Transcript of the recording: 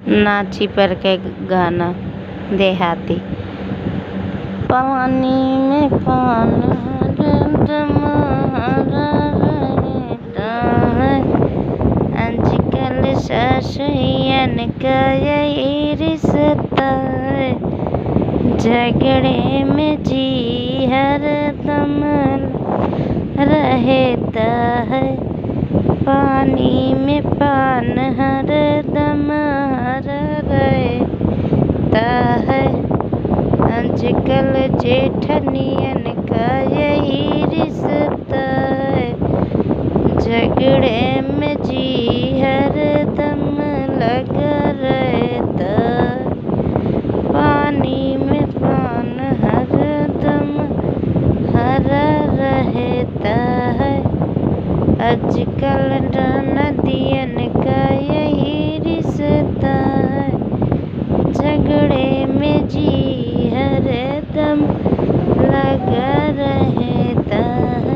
नाची पर के गाना देहाती। पानी में पान हरदम हरा रहता है, आजकल सासुयन का यही रिश्ता है, झगड़े में जी हरदम रहता है, पानी में पान हरदम हरा रहता है, आजकल जेठनियन का यही रिश्ता है, झगड़े में जी हरदम लगा रहता, पानी में पान हरदम हरा रहता है, आजकल नदियन